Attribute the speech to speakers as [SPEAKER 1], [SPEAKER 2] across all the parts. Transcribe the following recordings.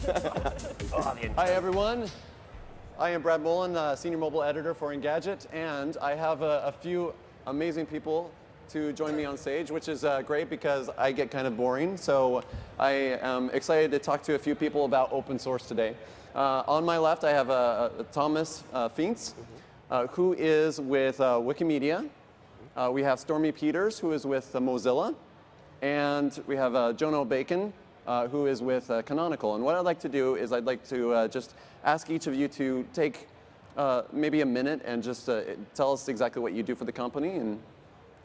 [SPEAKER 1] Hi, everyone. I am Brad Mullen, Senior Mobile Editor for Engadget, and I have a few amazing people to join me on stage, which is great because I get kind of boring. So I am excited to talk to a few people about open source today. On my left, I have Thomas Fientz, who is with Wikimedia. We have Stormy Peters, who is with Mozilla. And we have Jono Bacon, who is with Canonical. And what I'd like to do is I'd like to just ask each of you to take maybe a minute and just tell us exactly what you do for the company, and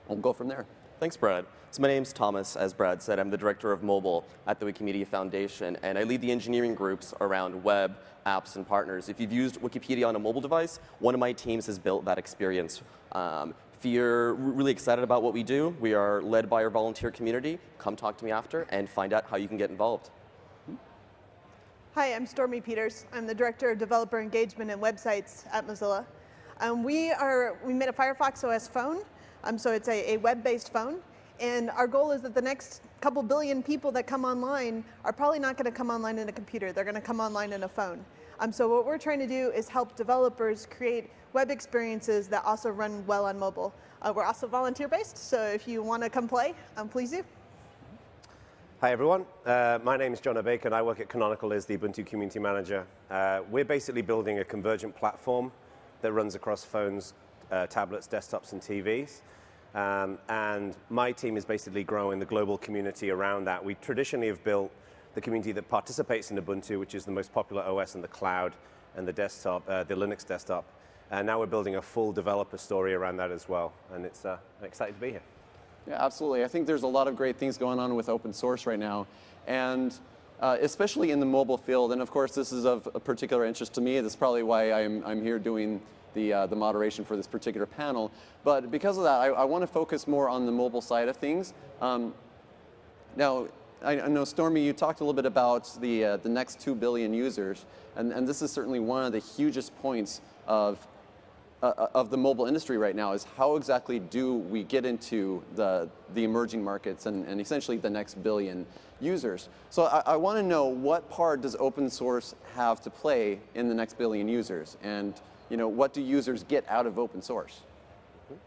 [SPEAKER 1] we'll go from there.
[SPEAKER 2] Thanks, Brad. So my name's Thomas, as Brad said. I'm the director of mobile at the Wikimedia Foundation, and I lead the engineering groups around web, apps, and partners. If you've used Wikipedia on a mobile device, one of my teams has built that experience. If you're really excited about what we do, we are led by our volunteer community. Come talk to me after and find out how you can get involved.
[SPEAKER 3] Hi, I'm Stormy Peters. I'm the Director of Developer Engagement and Websites at Mozilla. We made a Firefox OS phone, so it's a web-based phone. And our goal is that the next couple billion people that come online are probably not going to come online in a computer. They're going to come online in a phone. So what we're trying to do is help developers create web experiences that also run well on mobile. We're also volunteer-based, so if you want to come play, please do.
[SPEAKER 4] Hi, everyone. My name is Jono Bacon. I work at Canonical as the Ubuntu Community Manager. We're basically building a convergent platform that runs across phones, tablets, desktops, and TVs. And my team is basically growing the global community around that. We traditionally have built the community that participates in Ubuntu, which is the most popular OS in the cloud and the desktop, the Linux desktop. And now we're building a full developer story around that as well. And it's I'm excited to be here.
[SPEAKER 1] Yeah, absolutely. I think there's a lot of great things going on with open source right now, and especially in the mobile field. And of course, this is of a particular interest to me. That's probably why I'm here doing the moderation for this particular panel. But because of that, I want to focus more on the mobile side of things. Now, I know, Stormy, you talked a little bit about the next 2 billion users, and this is certainly one of the hugest points of the mobile industry right now, is how exactly do we get into the emerging markets and essentially the next billion users. So I want to know, what part does open source have to play in the next billion users, and what do users get out of open source?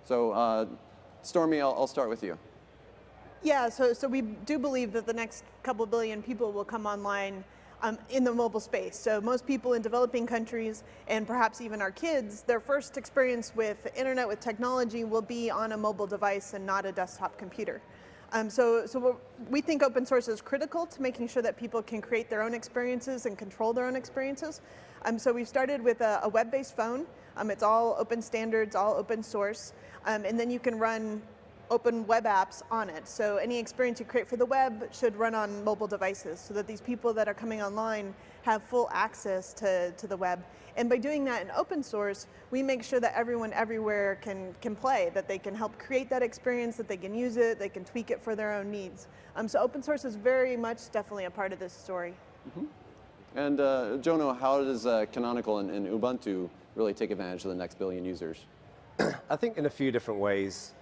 [SPEAKER 1] So Stormy, I'll start with you.
[SPEAKER 3] Yeah, so we do believe that the next couple billion people will come online in the mobile space. So most people in developing countries, and perhaps even our kids, their first experience with internet, with technology, will be on a mobile device and not a desktop computer. So we think open source is critical to making sure that people can create their own experiences and control their own experiences. So we've started with a web-based phone. It's all open standards, all open source, and then you can run open web apps on it. So any experience you create for the web should run on mobile devices, so that these people that are coming online have full access to the web. And by doing that in open source, we make sure that everyone everywhere can play, that they can help create that experience, that they can use it, they can tweak it for their own needs. So open source is very much definitely a part of this story.
[SPEAKER 1] Mm-hmm. And Jono, how does Canonical and Ubuntu really take advantage of the next billion users?
[SPEAKER 4] I think in a few different ways.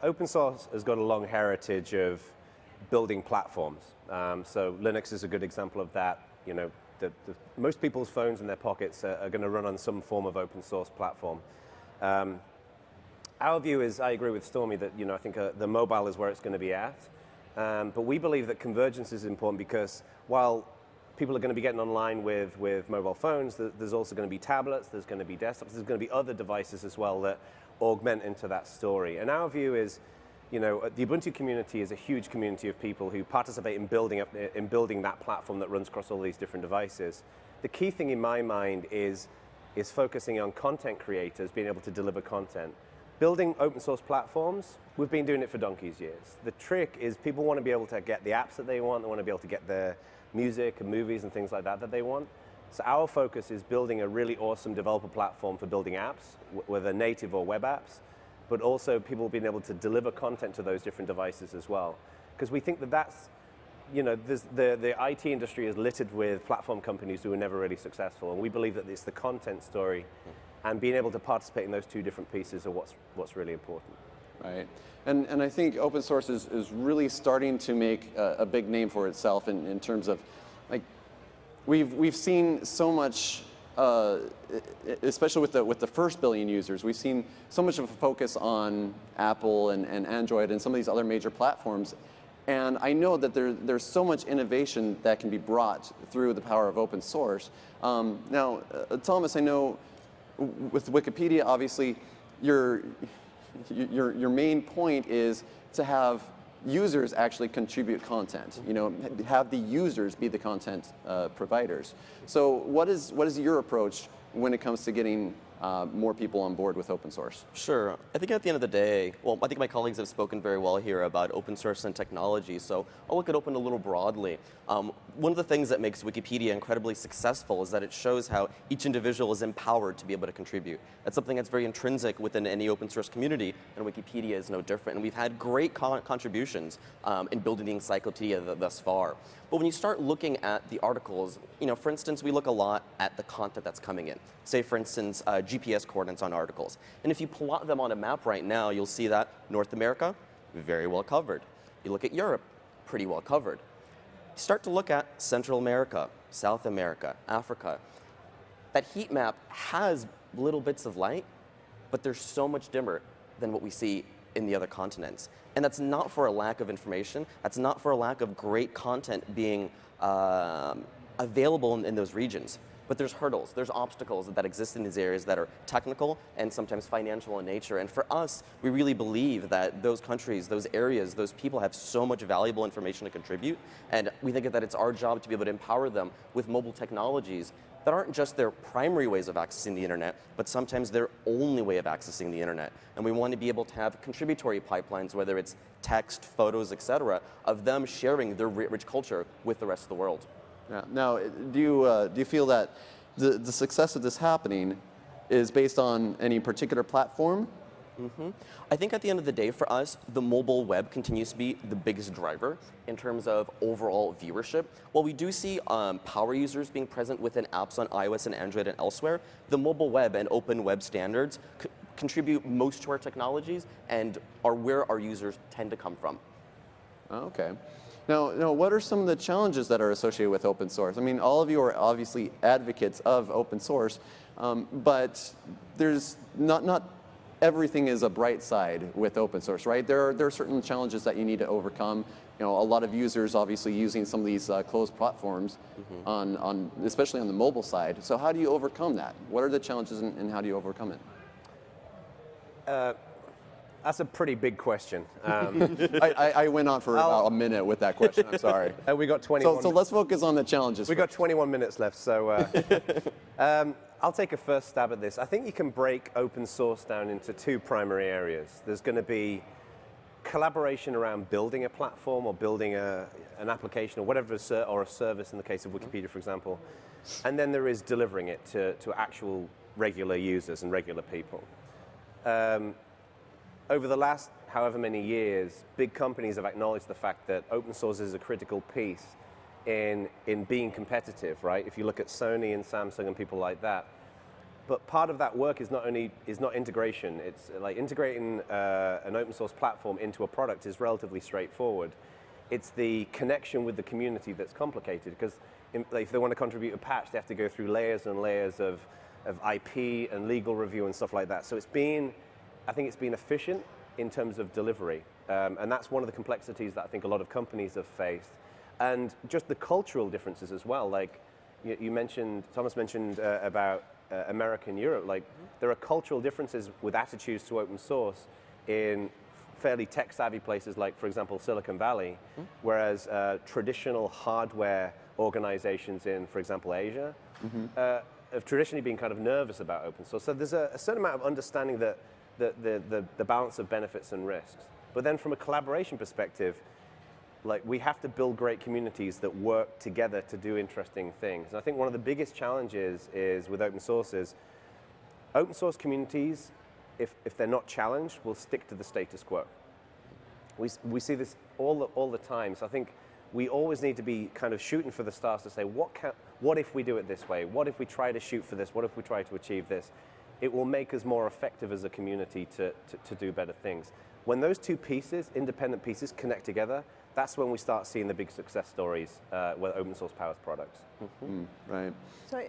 [SPEAKER 4] Open source has got a long heritage of building platforms. So Linux is a good example of that. Most people's phones in their pockets are going to run on some form of open source platform. Our view is, I agree with Stormy, that I think the mobile is where it's going to be at. But we believe that convergence is important, because while people are going to be getting online with mobile phones, there's also going to be tablets, there's going to be desktops, there's going to be other devices as well that augment into that story. And our view is, the Ubuntu community is a huge community of people who participate in building that platform that runs across all these different devices. The key thing in my mind is focusing on content creators being able to deliver content. Building open source platforms, we've been doing it for donkey's years. The trick is people want to be able to get the apps that they want, they want to be able to get their music and movies and things like that they want. So our focus is building a really awesome developer platform for building apps, whether native or web apps, but also people being able to deliver content to those different devices as well. Because we think that's, the IT industry is littered with platform companies who are never really successful, and we believe that it's the content story and being able to participate in those two different pieces are what's really important.
[SPEAKER 1] Right. And I think open source is really starting to make a big name for itself in terms of, like, we've seen so much, especially with the first billion users, we've seen so much of a focus on Apple and Android and some of these other major platforms. And I know that there's so much innovation that can be brought through the power of open source. Now, Thomas, I know with Wikipedia, obviously, your main point is to have users actually contribute content. You know, have the users be the content providers. So, what is your approach when it comes to getting more people on board with open source?
[SPEAKER 2] Sure. I think at the end of the day, well, I think my colleagues have spoken very well here about open source and technology, so I'll look at open a little broadly. One of the things that makes Wikipedia incredibly successful is that it shows how each individual is empowered to be able to contribute. That's something that's very intrinsic within any open source community, and Wikipedia is no different. And we've had great contributions in building the encyclopedia thus far. But when you start looking at the articles, you know, for instance, we look a lot at the content that's coming in. Say, for instance, GPS coordinates on articles. And if you plot them on a map right now, you'll see that North America, very well covered. You look at Europe, pretty well covered. You start to look at Central America, South America, Africa. That heat map has little bits of light, but they're so much dimmer than what we see in the other continents. And that's not for a lack of information. That's not for a lack of great content being available in those regions. But there's hurdles, there's obstacles that exist in these areas that are technical and sometimes financial in nature. And for us, we really believe that those countries, those areas, those people have so much valuable information to contribute. And we think that it's our job to be able to empower them with mobile technologies that aren't just their primary ways of accessing the internet, but sometimes their only way of accessing the internet. And we want to be able to have contributory pipelines, whether it's text, photos, etc., of them sharing their rich culture with the rest of the world.
[SPEAKER 1] Yeah. Now, do you feel that the success of this happening is based on any particular platform?
[SPEAKER 2] I think at the end of the day, for us, the mobile web continues to be the biggest driver in terms of overall viewership. While we do see power users being present within apps on iOS and Android and elsewhere, the mobile web and open web standards contribute most to our technologies and are where our users tend to come from.
[SPEAKER 1] Okay. Now, what are some of the challenges that are associated with open source? I mean, all of you are obviously advocates of open source, but there's not everything is a bright side with open source, right? There are certain challenges that you need to overcome. You know, a lot of users obviously using some of these closed platforms on especially on the mobile side. So how do you overcome that? What are the challenges and how do you overcome it?
[SPEAKER 4] That's a pretty big question.
[SPEAKER 1] I went on for about a minute with that question. I'm sorry.
[SPEAKER 4] We got 21.
[SPEAKER 1] So let's focus on the challenges.
[SPEAKER 4] We got 21 minutes left, so I'll take a first stab at this. I think you can break open source down into two primary areas. There's going to be collaboration around building a platform or building an application or whatever, or a service in the case of Wikipedia, for example. And then there is delivering it to actual regular users and regular people. Over the last however many years, big companies have acknowledged the fact that open source is a critical piece in being competitive, right? If you look at Sony and Samsung and people like that. But part of that work is not integration. It's like integrating an open source platform into a product is relatively straightforward. It's the connection with the community that's complicated, because if they want to contribute a patch, they have to go through layers and layers of IP and legal review and stuff like that. So I think it's been efficient in terms of delivery. And that's one of the complexities that I think a lot of companies have faced. And just the cultural differences as well. Like Thomas mentioned about America and Europe. Like there are cultural differences with attitudes to open source in fairly tech-savvy places like, for example, Silicon Valley, whereas traditional hardware organizations in, for example, Asia, have traditionally been kind of nervous about open source. So there's a certain amount of understanding that the balance of benefits and risks. But then from a collaboration perspective, like we have to build great communities that work together to do interesting things. And I think one of the biggest challenges is with open source communities, if they're not challenged, will stick to the status quo. We see this all the time. So I think we always need to be kind of shooting for the stars to say, what if we do it this way? What if we try to shoot for this? What if we try to achieve this? It will make us more effective as a community to do better things. When those two pieces, independent pieces, connect together, that's when we start seeing the big success stories where open source powers products.
[SPEAKER 1] Right.
[SPEAKER 3] So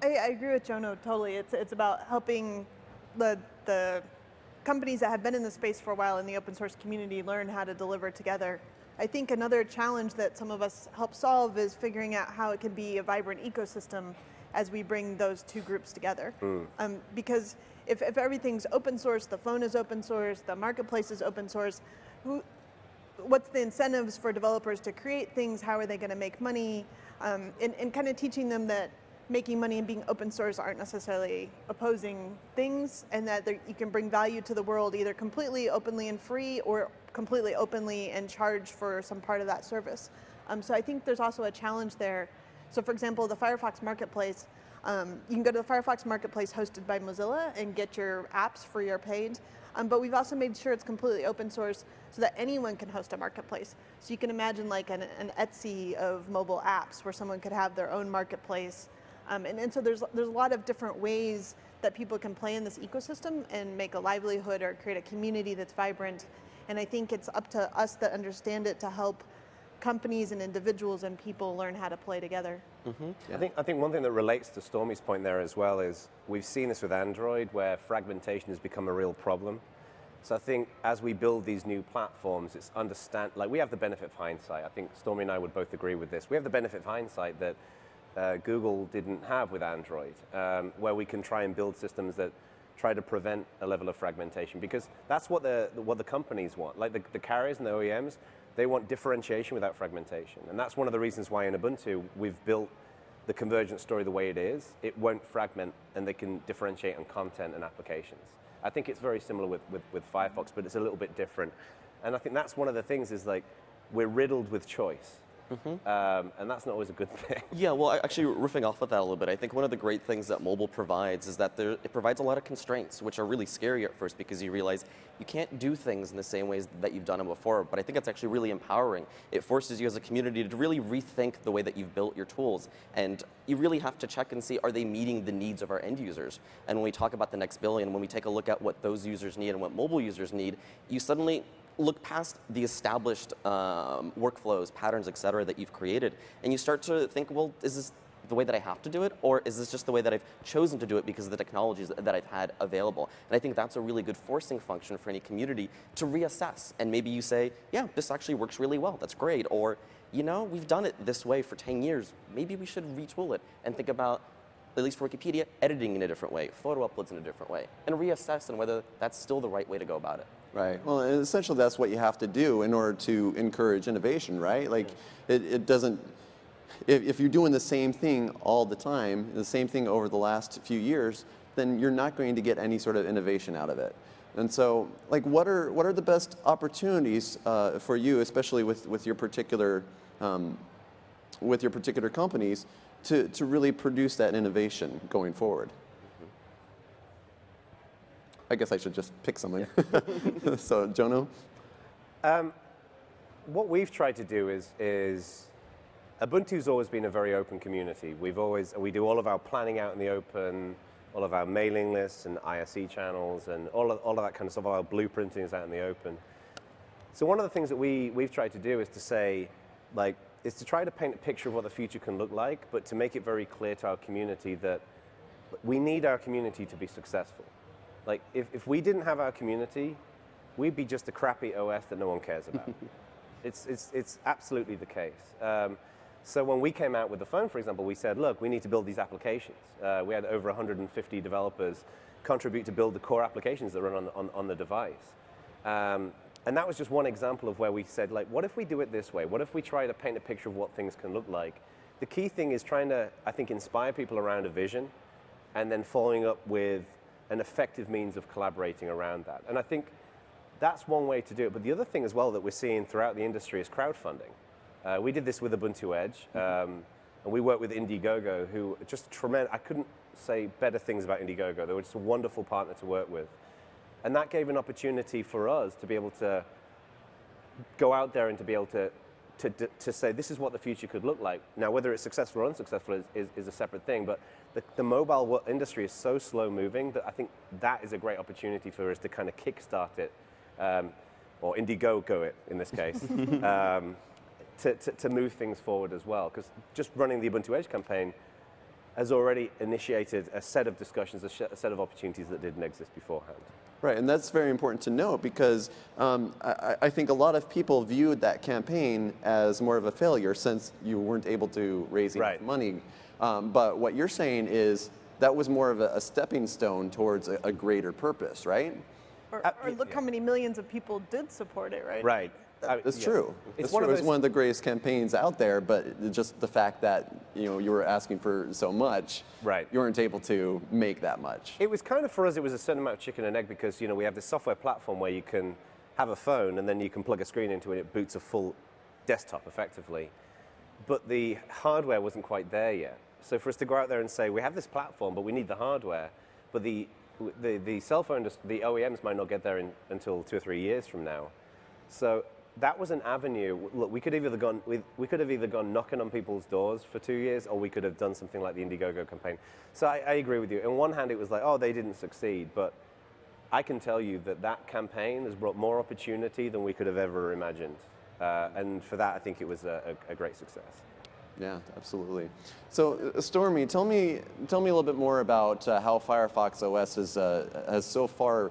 [SPEAKER 3] I agree with Jono totally. It's about helping the companies that have been in the space for a while in the open source community learn how to deliver together. I think another challenge that some of us help solve is figuring out how it can be a vibrant ecosystem as we bring those two groups together. Because if everything's open source, the phone is open source, the marketplace is open source, what's the incentives for developers to create things? How are they going to make money? And kind of teaching them that making money and being open source aren't necessarily opposing things, and that you can bring value to the world either completely openly and free or completely openly and charge for some part of that service. So I think there's also a challenge there. So for example, the Firefox Marketplace, you can go to the Firefox Marketplace hosted by Mozilla and get your apps free or paid. But we've also made sure it's completely open source so that anyone can host a marketplace. So you can imagine like an Etsy of mobile apps where someone could have their own marketplace. And so there's a lot of different ways that people can play in this ecosystem and make a livelihood or create a community that's vibrant. And I think it's up to us that understand it to help companies and individuals and people learn how to play together.
[SPEAKER 4] I think one thing that relates to Stormy's point there as well is we've seen this with Android where fragmentation has become a real problem. So I think as we build these new platforms, it's like we have the benefit of hindsight. I think Stormy and I would both agree with this. We have the benefit of hindsight that Google didn't have with Android, where we can try and build systems that try to prevent a level of fragmentation, because that's what the companies want. Like the carriers and the OEMs, they want differentiation without fragmentation. And that's one of the reasons why in Ubuntu we've built the convergent story the way it is. It won't fragment, and they can differentiate on content and applications. I think it's very similar with Firefox, but it's a little bit different. And I think that's one of the things is like we're riddled with choice. And that's not always a good thing.
[SPEAKER 2] Yeah, well, actually, riffing off of that a little bit, I think one of the great things that mobile provides is that it provides a lot of constraints, which are really scary at first because you realize you can't do things in the same ways that you've done them before. But I think it's actually really empowering. It forces you as a community to really rethink the way that you've built your tools. And you really have to check and see, are they meeting the needs of our end users? And when we talk about the next billion, when we take a look at what those users need and what mobile users need, you suddenly look past the established workflows, patterns, et cetera, that you've created, and you start to think, well, is this the way that I have to do it, or is this just the way that I've chosen to do it because of the technologies that I've had available? And I think that's a really good forcing function for any community to reassess. And maybe you say, yeah, this actually works really well, that's great. Or, you know, we've done it this way for 10 years. Maybe we should retool it and think about, at least for Wikipedia, editing in a different way, photo uploads in a different way, and reassess on whether that's still the right way to go about it.
[SPEAKER 1] Right. Well, and essentially that's what you have to do in order to encourage innovation, right? Like, it doesn't, if you're doing the same thing all the time, the same thing over the last few years, then you're not going to get any sort of innovation out of it. And so, like, what are the best opportunities for you, especially with your particular companies, to really produce that innovation going forward? I guess I should just pick something. So, Jono?
[SPEAKER 4] What we've tried to do is Ubuntu's always been a very open community. We do all of our planning out in the open, all of our mailing lists and IRC channels, and all of that kind of stuff. All our blueprinting is out in the open. So one of the things that we've tried to do is to say, like, is to try to paint a picture of what the future can look like, but to make it very clear to our community that we need our community to be successful. Like, if we didn't have our community, we'd be just a crappy OS that no one cares about. It's absolutely the case. So when we came out with the phone, for example, we said, look, we need to build these applications. We had over 150 developers contribute to build the core applications that run on the device. And that was just one example of where we said, like, what if we do it this way? What if we try to paint a picture of what things can look like? The key thing is trying to, I think, inspire people around a vision and then following up with an effective means of collaborating around that. And I think that's one way to do it. But the other thing as well that we're seeing throughout the industry is crowdfunding. We did this with Ubuntu Edge, and we worked with Indiegogo, who just tremendous. I couldn't say better things about Indiegogo. They were just a wonderful partner to work with. And that gave an opportunity for us to be able to go out there and to be able to say, this is what the future could look like. Now, whether it's successful or unsuccessful is a separate thing, but the mobile industry is so slow moving that I think that is a great opportunity for us to kind of kickstart it or Indiegogo it in this case, to move things forward as well. Because just running the Ubuntu Edge campaign has already initiated a set of discussions, a set of opportunities that didn't exist beforehand.
[SPEAKER 1] Right, and that's very important to note because I think a lot of people viewed that campaign as more of a failure since you weren't able to raise enough money. But what you're saying is that was more of a stepping stone towards a greater purpose, right?
[SPEAKER 3] Or look how many millions of people did support it, right?
[SPEAKER 4] Right.
[SPEAKER 1] That's true. It's one of the greatest campaigns out there, but just the fact that you were asking for so much, you weren't able to make that much.
[SPEAKER 4] It was kind of, for us, it was a certain amount of chicken and egg because we have this software platform where you can have a phone and then you can plug a screen into it and it boots a full desktop effectively. But the hardware wasn't quite there yet. So for us to go out there and say, we have this platform, but we need the hardware, but the cell phone, the OEMs might not get there until 2 or 3 years from now. So that was an avenue. Look, we could have either gone knocking on people's doors for 2 years, or we could have done something like the Indiegogo campaign. So I agree with you. On one hand, it was like, oh, they didn't succeed, but I can tell you that campaign has brought more opportunity than we could have ever imagined. And for that, I think it was a great success.
[SPEAKER 1] Yeah, absolutely. So, Stormy, tell me a little bit more about how Firefox OS has so far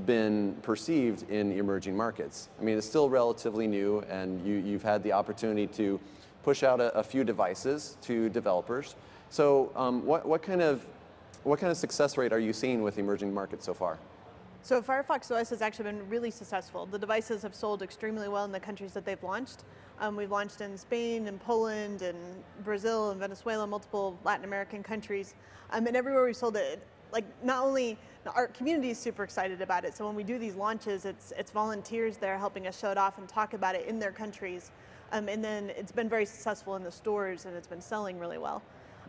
[SPEAKER 1] been perceived in emerging markets. I mean, it's still relatively new, and you've had the opportunity to push out a few devices to developers. So, what kind of success rate are you seeing with emerging markets so far?
[SPEAKER 3] So Firefox OS has actually been really successful. The devices have sold extremely well in the countries that they've launched. We've launched in Spain and Poland and Brazil and Venezuela, multiple Latin American countries. And everywhere we've sold it, like not only our community is super excited about it. So when we do these launches, it's volunteers there helping us show it off and talk about it in their countries. And then it's been very successful in the stores and it's been selling really well.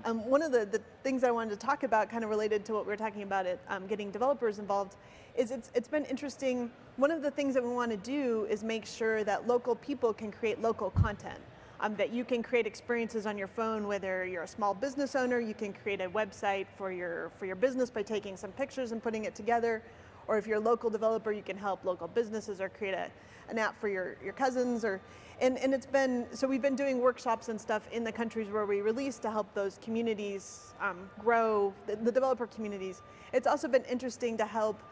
[SPEAKER 3] One of the things I wanted to talk about, kind of related to what we were talking about, getting developers involved, is it's been interesting. One of the things that we want to do is make sure that local people can create local content, that you can create experiences on your phone, whether you're a small business owner, you can create a website for your business by taking some pictures and putting it together, or if you're a local developer, you can help local businesses or create an app for your cousins, and it's been, so we've been doing workshops and stuff in the countries where we release to help those communities grow, the developer communities. It's also been interesting to help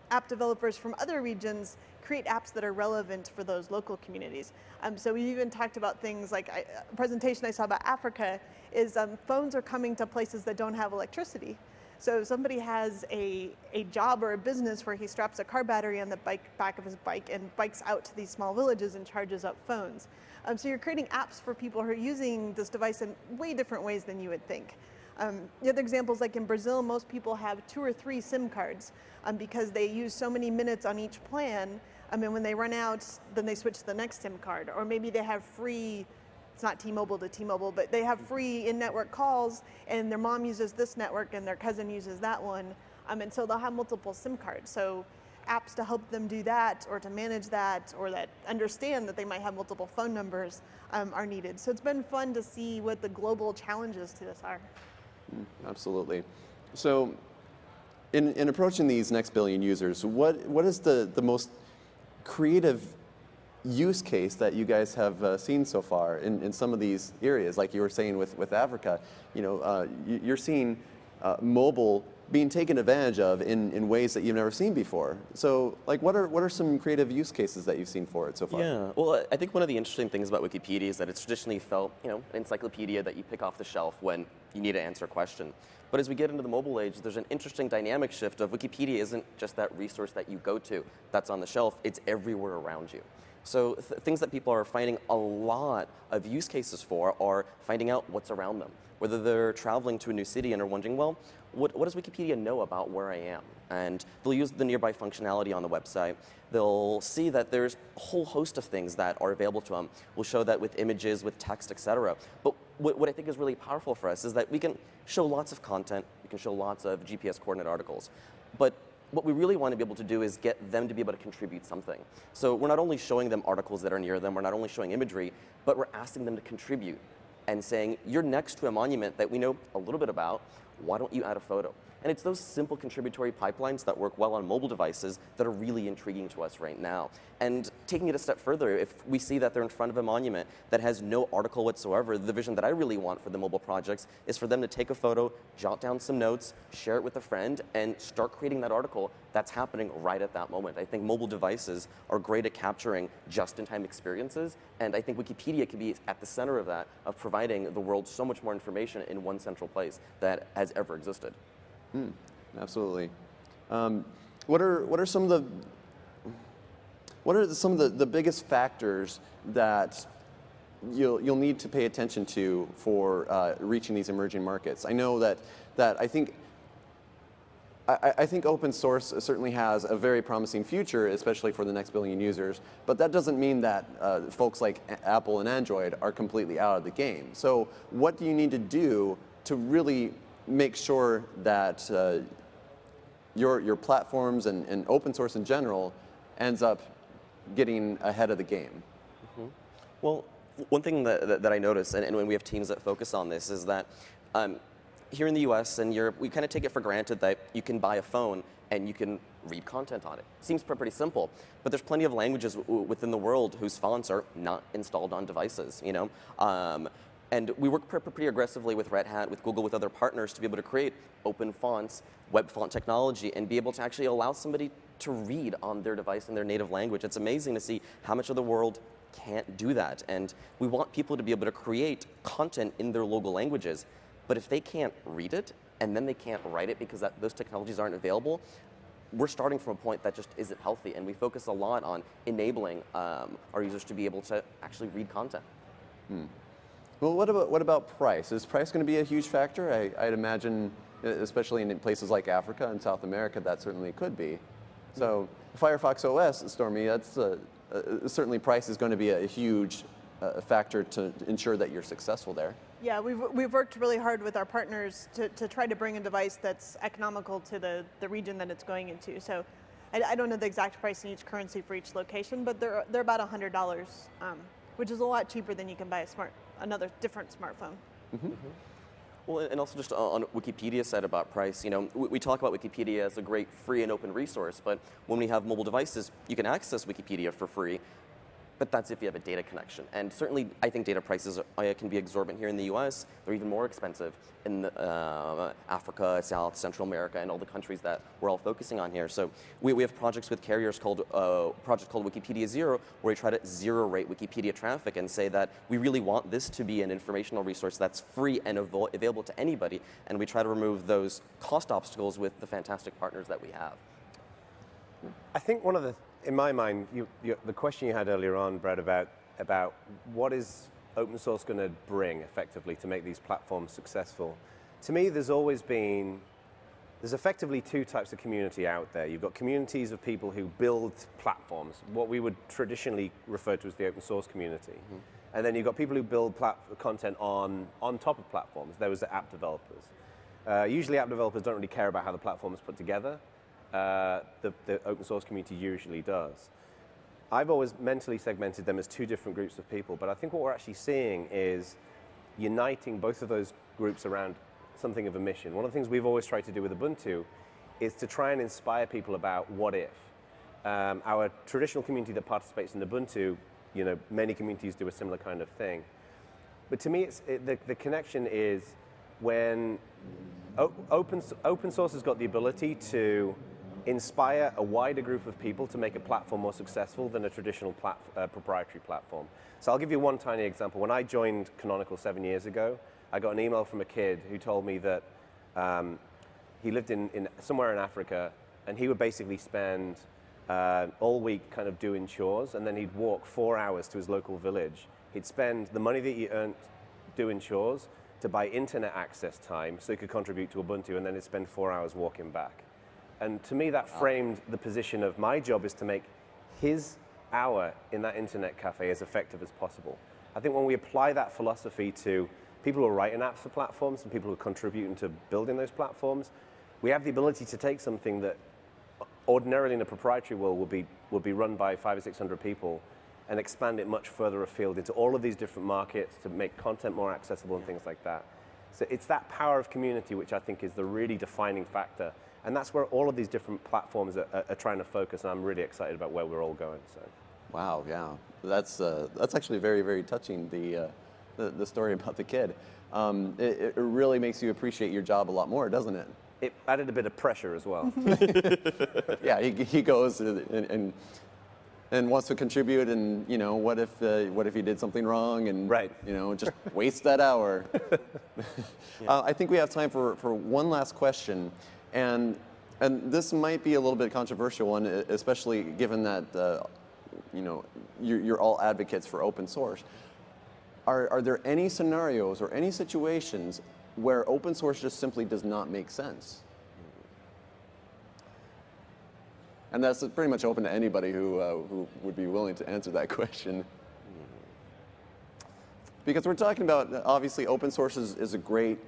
[SPEAKER 3] app developers from other regions create apps that are relevant for those local communities. So we even talked about things like a presentation I saw about Africa is phones are coming to places that don't have electricity. So if somebody has a job or a business where he straps a car battery on the back of his bike and bikes out to these small villages and charges up phones. So you're creating apps for people who are using this device in way different ways than you would think. The other examples, like in Brazil, most people have 2 or 3 SIM cards because they use so many minutes on each plan. And when they run out, then they switch to the next SIM card. Or maybe they have free, it's not T-Mobile to T-Mobile, but they have free in-network calls, and their mom uses this network and their cousin uses that one. And so they'll have multiple SIM cards. So apps to help them do that, or to manage that, or that understand that they might have multiple phone numbers are needed. So it's been fun to see what the global challenges to this are.
[SPEAKER 1] Absolutely. So in approaching these next billion users, what is the most creative use case that you guys have seen so far in some of these areas? Like you were saying with Africa, you're seeing mobile being taken advantage of in ways that you've never seen before. So, like, what are some creative use cases that you've seen for it so far?
[SPEAKER 2] Yeah, well, I think one of the interesting things about Wikipedia is that it's traditionally felt, an encyclopedia that you pick off the shelf when you need to answer a question. But as we get into the mobile age, there's an interesting dynamic shift of Wikipedia isn't just that resource that you go to that's on the shelf, it's everywhere around you. So things that people are finding a lot of use cases for are finding out what's around them. Whether they're traveling to a new city and are wondering, well, what does Wikipedia know about where I am? And they'll use the nearby functionality on the website. They'll see that there's a whole host of things that are available to them. We'll show that with images, with text, etc. But what I think is really powerful for us is that we can show lots of content. We can show lots of GPS coordinate articles. But what we really want to be able to do is get them to be able to contribute something. So we're not only showing them articles that are near them, we're not only showing imagery, but we're asking them to contribute and saying, you're next to a monument that we know a little bit about, why don't you add a photo? And it's those simple contributory pipelines that work well on mobile devices that are really intriguing to us right now. And taking it a step further, if we see that they're in front of a monument that has no article whatsoever, the vision that I really want for the mobile projects is for them to take a photo, jot down some notes, share it with a friend, and start creating that article that's happening right at that moment. I think mobile devices are great at capturing just-in-time experiences, and I think Wikipedia can be at the center of that, of providing the world so much more information in one central place that has ever existed.
[SPEAKER 1] Absolutely. What are some of the biggest factors that you'll need to pay attention to for reaching these emerging markets? I know that I think open source certainly has a very promising future, especially for the next billion users. But that doesn't mean that folks like Apple and Android are completely out of the game. So what do you need to do to really make sure that your platforms and open source in general ends up getting ahead of the game?
[SPEAKER 2] Well, one thing that I notice, and when we have teams that focus on this, is that here in the US and Europe, we kind of take it for granted that you can buy a phone and you can read content on it. Seems pretty simple, but there's plenty of languages within the world whose fonts are not installed on devices, you know? And we work pretty aggressively with Red Hat, with Google, with other partners to be able to create open fonts, web font technology, and be able to actually allow somebody to read on their device in their native language. It's amazing to see how much of the world can't do that. And we want people to be able to create content in their local languages. But if they can't read it, and then they can't write it because those technologies aren't available, we're starting from a point that just isn't healthy. And we focus a lot on enabling our users to be able to actually read content.
[SPEAKER 1] Well, what about price? Is price going to be a huge factor? I'd imagine, especially in places like Africa and South America, that certainly could be. So Firefox OS, Stormy, that's certainly price is going to be a huge factor to ensure that you're successful there.
[SPEAKER 3] Yeah, we've worked really hard with our partners to try to bring a device that's economical to the region that it's going into. So I don't know the exact price in each currency for each location, but they're about $100, which is a lot cheaper than you can buy another different smartphone.
[SPEAKER 2] Well, and also just on Wikipedia side about price, you know, we talk about Wikipedia as a great free and open resource, but when we have mobile devices, you can access Wikipedia for free. But that's if you have a data connection. And certainly, I think data prices can be exorbitant here in the US. They're even more expensive in Africa, South, Central America, and all the countries that we're all focusing on here. So we have projects with carriers called project called Wikipedia Zero, where we try to zero rate Wikipedia traffic and say that we really want this to be an informational resource that's free and available to anybody. And we try to remove those cost obstacles with the fantastic partners that we have.
[SPEAKER 4] I think one of the, in my mind, the question you had earlier on, Brad, about what is open source going to bring effectively to make these platforms successful. To me, there's effectively two types of community out there. You've got communities of people who build platforms, what we would traditionally refer to as the open source community. And then you've got people who build content on top of platforms. Those are app developers. Usually app developers don't really care about how the platform is put together. The open source community usually does. I've always mentally segmented them as two different groups of people, but I think what we're actually seeing is uniting both of those groups around something of a mission. One of the things we've always tried to do with Ubuntu is to try and inspire people about what if. Our traditional community that participates in Ubuntu, you know, many communities do a similar kind of thing. But to me, the connection is when open source has got the ability to inspire a wider group of people to make a platform more successful than a traditional proprietary platform. So I'll give you one tiny example. When I joined Canonical 7 years ago, I got an email from a kid who told me that he lived in somewhere in Africa, and he would basically spend all week kind of doing chores, and then he'd walk 4 hours to his local village. He'd spend the money that he earned doing chores to buy internet access time so he could contribute to Ubuntu, and then he'd spend 4 hours walking back. And to me, that framed the position of my job is to make his hour in that internet cafe as effective as possible. I think when we apply that philosophy to people who are writing apps for platforms and people who are contributing to building those platforms, we have the ability to take something that ordinarily in a proprietary world would be run by 500 or 600 people and expand it much further afield into all of these different markets to make content more accessible and things like that. So it's that power of community which I think is the really defining factor. And that's where all of these different platforms are trying to focus, and I'm really excited about where we're all going. So.
[SPEAKER 1] Wow, yeah, that's actually very, very touching. The story about the kid. It really makes you appreciate your job a lot more, doesn't it?
[SPEAKER 4] It added a bit of pressure as well.
[SPEAKER 1] Yeah, he goes and wants to contribute, and you know, what if he did something wrong, and
[SPEAKER 4] right.
[SPEAKER 1] you know, just waste that hour. I think we have time for one last question, and this might be a little bit controversial one, especially given that you know, you're all advocates for open source. Are there any scenarios or any situations where open source just simply does not make sense? And that's pretty much open to anybody who would be willing to answer that question. Because we're talking about, obviously, open source is a great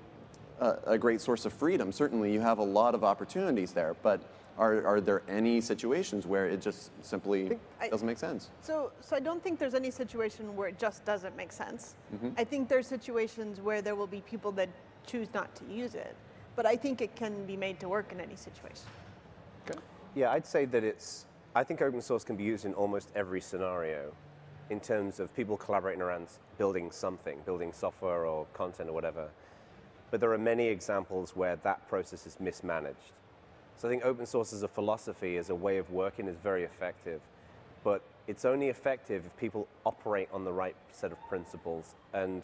[SPEAKER 1] source of freedom. Certainly, you have a lot of opportunities there, but are there any situations where it just simply doesn't make sense?
[SPEAKER 3] So I don't think there's any situation where it just doesn't make sense.
[SPEAKER 1] Mm-hmm.
[SPEAKER 3] I think there's situations where there will be people that choose not to use it, but I think it can be made to work in any situation.
[SPEAKER 1] Okay.
[SPEAKER 4] Yeah, I'd say that I think open source can be used in almost every scenario in terms of people collaborating around building something, building software or content or whatever. But there are many examples where that process is mismanaged. So I think open source as a philosophy, as a way of working, is very effective. But it's only effective if people operate on the right set of principles and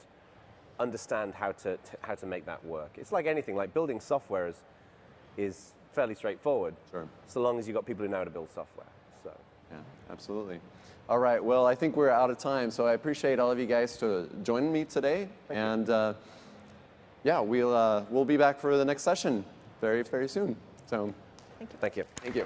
[SPEAKER 4] understand how to make that work. It's like anything, like building software is fairly straightforward. Sure. So long as you've got people who know how to build software. So.
[SPEAKER 1] Yeah, absolutely. All right, well, I think we're out of time, so I appreciate all of you guys to join me today. Thank you. Yeah, we'll be back for the next session very, very soon. So,
[SPEAKER 4] Thank you.
[SPEAKER 1] Thank you.